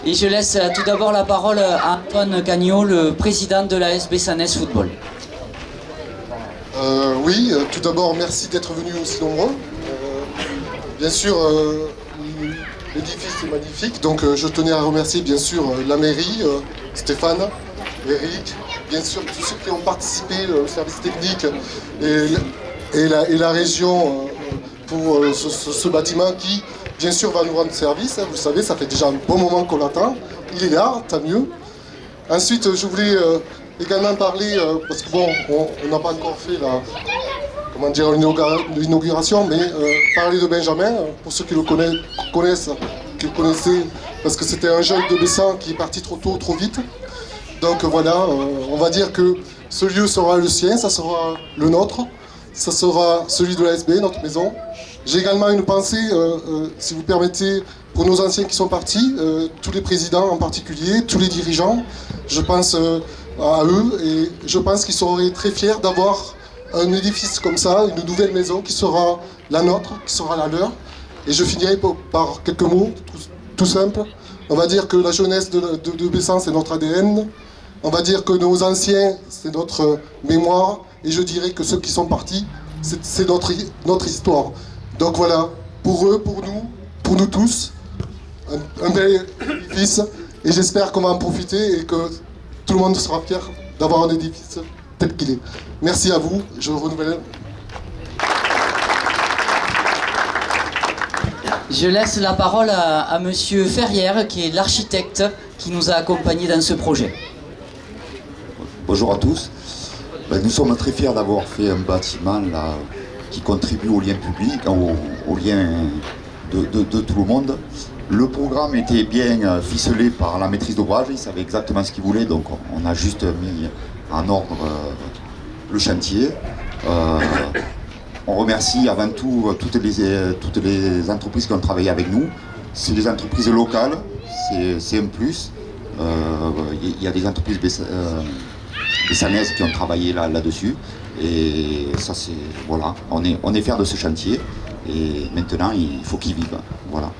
Et je laisse tout d'abord la parole à Antoine Cagnot, le président de l'AS Bessanès Football. Oui, tout d'abord, merci d'être venus aussi nombreux. Bien sûr, l'édifice est magnifique, donc je tenais à remercier bien sûr la mairie, Stéphane, Eric, bien sûr tous ceux qui ont participé, le service technique et la région pour ce bâtiment qui, bien sûr, va nous rendre service. Vous savez, ça fait déjà un bon moment qu'on l'attend. Il est là, tant mieux. Ensuite, je voulais également parler, parce que bon, on n'a pas encore fait l'inauguration, mais parler de Benjamin, pour ceux qui le connaissent, qui le connaissaient, parce que c'était un jeune de Bessan qui est parti trop tôt, trop vite. Donc voilà, on va dire que ce lieu sera le sien, ça sera le nôtre, ça sera celui de l'ASB, notre maison. J'ai également une pensée, si vous permettez, pour nos anciens qui sont partis, tous les présidents en particulier, tous les dirigeants. Je pense à eux et je pense qu'ils seraient très fiers d'avoir un édifice comme ça, une nouvelle maison qui sera la nôtre, qui sera la leur. Et je finirai par quelques mots, tout simples. On va dire que la jeunesse de Bessan, c'est notre ADN. On va dire que nos anciens, c'est notre mémoire. Et je dirais que ceux qui sont partis, c'est notre histoire. Donc voilà, pour eux, pour nous tous, un bel édifice. Et j'espère qu'on va en profiter et que tout le monde sera fier d'avoir un édifice tel qu'il est. Merci à vous, je renouvelle. Je laisse la parole à Monsieur Ferrière, qui est l'architecte qui nous a accompagnés dans ce projet. Bonjour à tous. Nous sommes très fiers d'avoir fait un bâtiment là, qui contribue au lien public, au lien de tout le monde. Le programme était bien ficelé par la maîtrise d'ouvrage, ils savaient exactement ce qu'ils voulaient, donc on a juste mis en ordre le chantier. On remercie avant tout toutes les entreprises qui ont travaillé avec nous. C'est des entreprises locales, c'est un plus. Il y a des entreprises bessanaises qui ont travaillé là-dessus. Et ça, c'est voilà, on est fiers de ce chantier. Et maintenant, il faut qu'il vive. Voilà.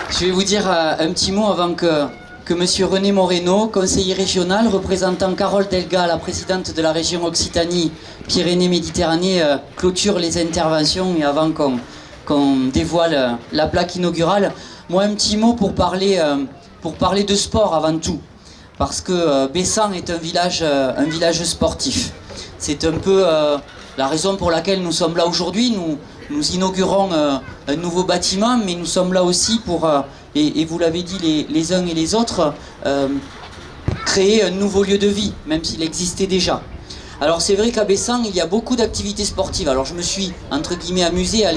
Je vais vous dire un petit mot avant que Monsieur René Moreno, conseiller régional, représentant Carole Delga, la présidente de la région Occitanie, Pyrénées-Méditerranée, clôture les interventions et avant qu'on dévoile la plaque inaugurale. Moi, un petit mot pour parler de sport avant tout. Parce que Bessan est un village sportif. C'est un peu la raison pour laquelle nous sommes là aujourd'hui. Nous inaugurons un nouveau bâtiment, mais nous sommes là aussi pour, et vous l'avez dit les uns et les autres, créer un nouveau lieu de vie, même s'il existait déjà. Alors c'est vrai qu'à Bessan, il y a beaucoup d'activités sportives. Alors je me suis, entre guillemets, amusé à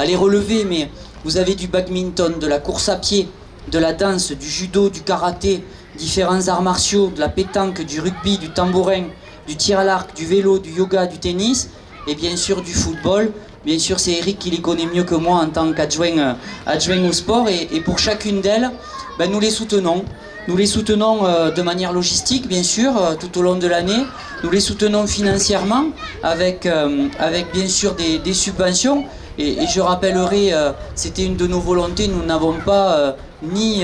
les relever, mais vous avez du badminton, de la course à pied, de la danse, du judo, du karaté, différents arts martiaux, de la pétanque, du rugby, du tambourin, du tir à l'arc, du vélo, du yoga, du tennis, et bien sûr du football. Bien sûr, c'est Eric qui les connaît mieux que moi en tant qu'adjoint au sport. Et pour chacune d'elles, nous les soutenons. Nous les soutenons de manière logistique, bien sûr, tout au long de l'année. Nous les soutenons financièrement avec bien sûr des subventions. Et je rappellerai, c'était une de nos volontés, nous n'avons pas ni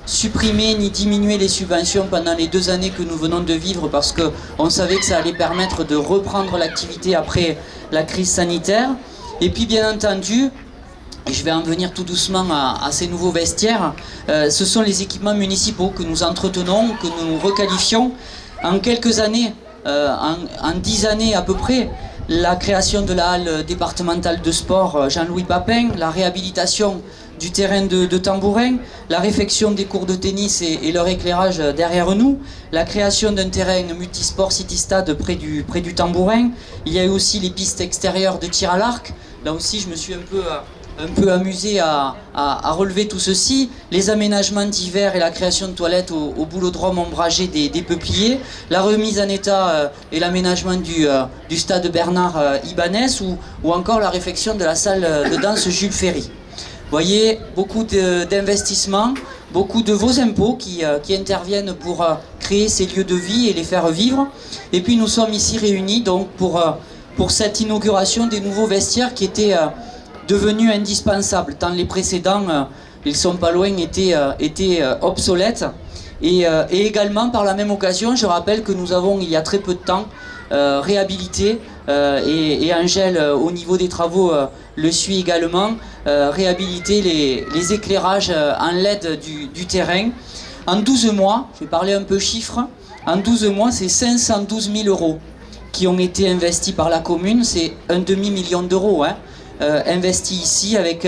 supprimé ni diminué les subventions pendant les 2 années que nous venons de vivre parce qu'on savait que ça allait permettre de reprendre l'activité après la crise sanitaire. Et puis bien entendu, et je vais en venir tout doucement à ces nouveaux vestiaires, ce sont les équipements municipaux que nous entretenons, que nous requalifions. En quelques années, en 10 années à peu près, la création de la halle départementale de sport Jean-Louis Papin, la réhabilitation du terrain de Tambourin, la réfection des cours de tennis et leur éclairage derrière nous, la création d'un terrain multisport city-stade près du Tambourin. Il y a eu aussi les pistes extérieures de tir à l'arc. Là aussi, je me suis un peu amusé à relever tout ceci. Les aménagements d'hiver et la création de toilettes au boulodrome ombragé des Peupliers, la remise en état et l'aménagement du stade Bernard Ibanez ou encore la réfection de la salle de danse Jules Ferry. Vous voyez, beaucoup d'investissements, beaucoup de vos impôts qui interviennent pour créer ces lieux de vie et les faire vivre. Et puis nous sommes ici réunis donc pour cette inauguration des nouveaux vestiaires qui étaient devenu indispensable, tant les précédents, ils sont pas loin, étaient obsolètes. Et également, par la même occasion, je rappelle que nous avons, il y a très peu de temps, réhabilité, et Angèle, au niveau des travaux, le suit également, réhabiliter les éclairages en LED du terrain. En 12 mois, je vais parler un peu chiffres, en 12 mois, c'est 512 000 € qui ont été investis par la commune, c'est un demi-million d'euros investis ici avec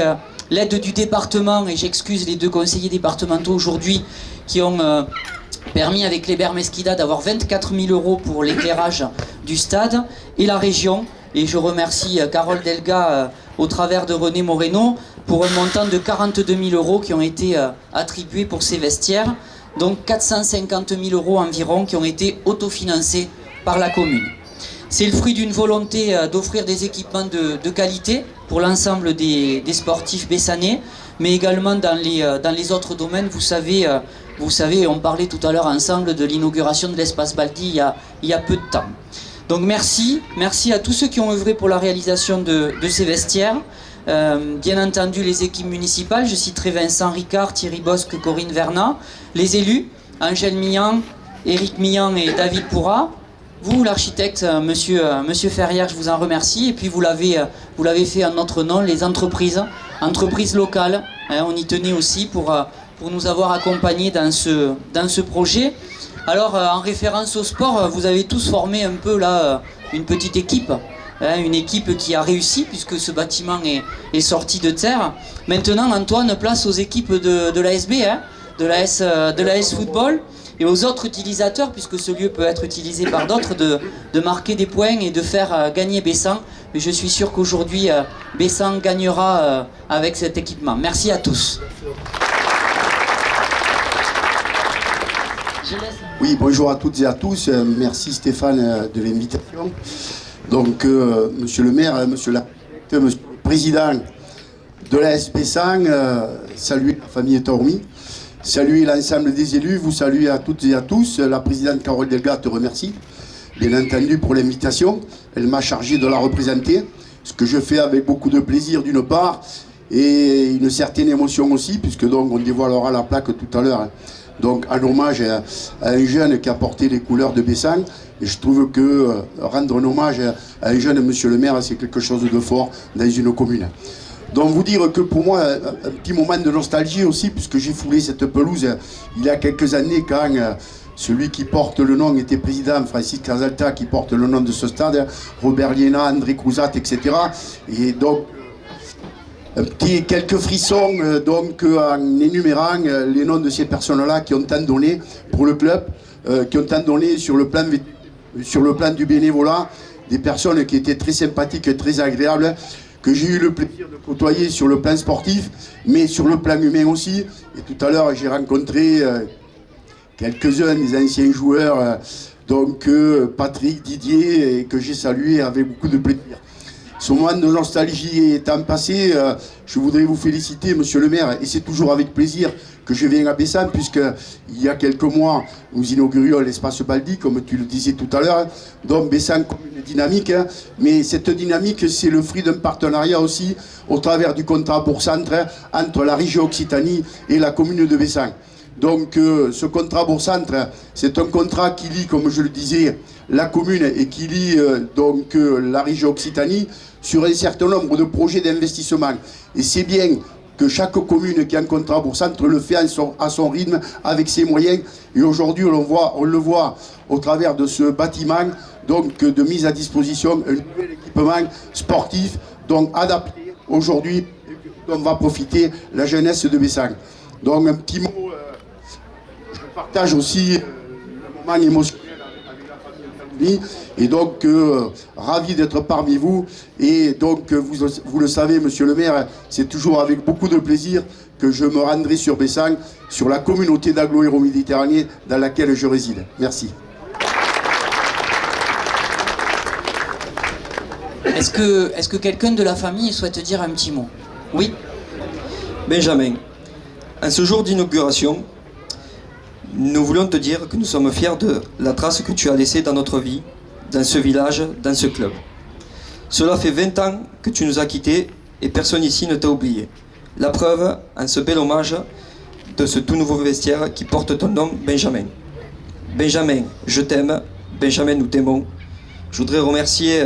l'aide du département, et j'excuse les 2 conseillers départementaux aujourd'hui qui ont permis avec les Mesquida d'avoir 24 000 € pour l'éclairage du stade, et la région, et je remercie Carole Delga au travers de René Moreno pour un montant de 42 000 € qui ont été attribués pour ces vestiaires, donc 450 000 € environ qui ont été autofinancés par la commune. C'est le fruit d'une volonté d'offrir des équipements de qualité pour l'ensemble des sportifs bessanais, mais également dans les autres domaines. Vous savez, on parlait tout à l'heure ensemble de l'inauguration de l'espace Baldi il y a peu de temps. Donc merci à tous ceux qui ont œuvré pour la réalisation de ces vestiaires. Bien entendu les équipes municipales, je citerai Vincent Ricard, Thierry Bosque, Corinne Vernat, les élus, Angèle Millan, Éric Millan et David Pourra. Vous, l'architecte, monsieur Ferrière, je vous en remercie. Et puis vous l'avez fait en notre nom, les entreprises locales. On y tenait aussi pour nous avoir accompagnés dans ce projet. Alors, en référence au sport, vous avez tous formé un peu là une petite équipe. Une équipe qui a réussi puisque ce bâtiment est sorti de terre. Maintenant, Antoine, place aux équipes de l'ASB, de l'AS Football, et aux autres utilisateurs, puisque ce lieu peut être utilisé par d'autres, de marquer des points et de faire gagner Bessan. Mais je suis sûr qu'aujourd'hui, Bessan gagnera avec cet équipement. Merci à tous. Oui, bonjour à toutes et à tous. Merci Stéphane de l'invitation. Donc, monsieur le maire, monsieur le président de l'AS Bessan, saluez la famille Tormi, saluez l'ensemble des élus, vous saluez à toutes et à tous. La présidente Carole Delga te remercie, bien entendu, pour l'invitation. Elle m'a chargé de la représenter, ce que je fais avec beaucoup de plaisir d'une part, et une certaine émotion aussi, puisque donc on dévoilera la plaque tout à l'heure. Donc, en hommage à un jeune qui a porté les couleurs de Bessan. Et je trouve que rendre un hommage à un jeune monsieur le maire, c'est quelque chose de fort dans une commune. Donc, vous dire que pour moi, un petit moment de nostalgie aussi, puisque j'ai foulé cette pelouse il y a quelques années quand celui qui porte le nom était président, Francis Casalta, qui porte le nom de ce stade, Robert Liena, André Crouzat, etc. Et donc, quelques frissons donc, en énumérant les noms de ces personnes-là qui ont tant donné pour le club, qui ont tant donné sur le plan du bénévolat, des personnes qui étaient très sympathiques et très agréables, que j'ai eu le plaisir de côtoyer sur le plan sportif, mais sur le plan humain aussi. Et tout à l'heure, j'ai rencontré quelques-uns des anciens joueurs, donc Patrick, Didier, et que j'ai salué avec beaucoup de plaisir. Ce moment de nostalgie étant passé, je voudrais vous féliciter, monsieur le maire, et c'est toujours avec plaisir que je viens à Bessan, puisque il y a quelques mois, nous inaugurions l'espace Baldi, comme tu le disais tout à l'heure, donc Bessan comme une dynamique, mais cette dynamique, c'est le fruit d'un partenariat aussi, au travers du contrat Bourg-Centre, entre la région Occitanie et la commune de Bessan. Donc ce contrat Bourg-Centre, c'est un contrat qui lie, comme je le disais, la commune et qui lie donc la région Occitanie sur un certain nombre de projets d'investissement. Et c'est bien que chaque commune qui a un contrat Bourg-Centre le fait à son rythme, avec ses moyens. Et aujourd'hui, on le voit au travers de ce bâtiment, donc de mise à disposition, un nouvel équipement sportif, donc adapté aujourd'hui, dont va profiter la jeunesse de Bessan. Donc un petit mot, je partage aussi le moment émotionnel avec la famille Talouni, et donc ravi d'être parmi vous. Et donc vous le savez, monsieur le maire, c'est toujours avec beaucoup de plaisir que je me rendrai sur Bessan, sur la communauté d'Aglo-Héro-Méditerranée dans laquelle je réside. Merci. Est-ce que quelqu'un de la famille souhaite dire un petit mot? Oui. Benjamin, en ce jour d'inauguration, nous voulons te dire que nous sommes fiers de la trace que tu as laissée dans notre vie, dans ce village, dans ce club. Cela fait 20 ans que tu nous as quittés et personne ici ne t'a oublié. La preuve, en ce bel hommage de ce tout nouveau vestiaire qui porte ton nom, Benjamin. Benjamin, je t'aime. Benjamin, nous t'aimons. Je voudrais remercier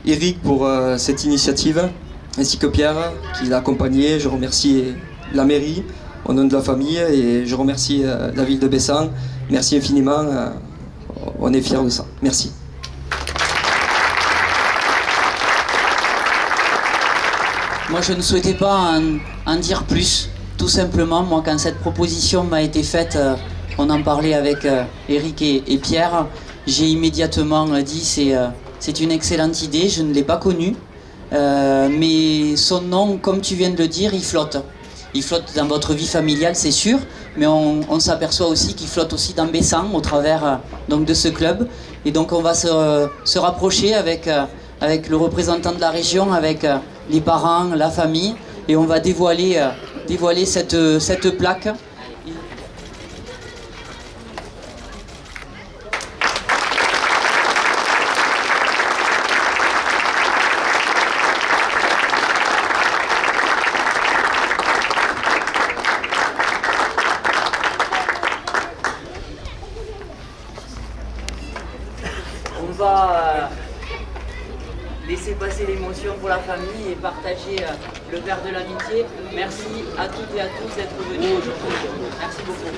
Eric pour cette initiative, ainsi que Pierre qui l'a accompagné. Je remercie la mairie au nom de la famille et je remercie la ville de Bessan. Merci infiniment, on est fiers de ça. Merci. Moi, je ne souhaitais pas en dire plus. Tout simplement, moi, quand cette proposition m'a été faite, on en parlait avec Eric et Pierre, j'ai immédiatement dit c'est une excellente idée, je ne l'ai pas connue, mais son nom, comme tu viens de le dire, il flotte. Il flotte dans votre vie familiale, c'est sûr, mais on s'aperçoit aussi qu'il flotte aussi dans Bessan au travers donc de ce club. Et donc on va se rapprocher avec le représentant de la région, avec les parents, la famille, et on va dévoiler cette plaque. On va laisser passer l'émotion pour la famille et partager le verre de l'amitié. Merci à toutes et à tous d'être venus aujourd'hui. Merci beaucoup.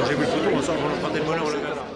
J'ai vu le photo, on sort, on prend des molles, on le met là.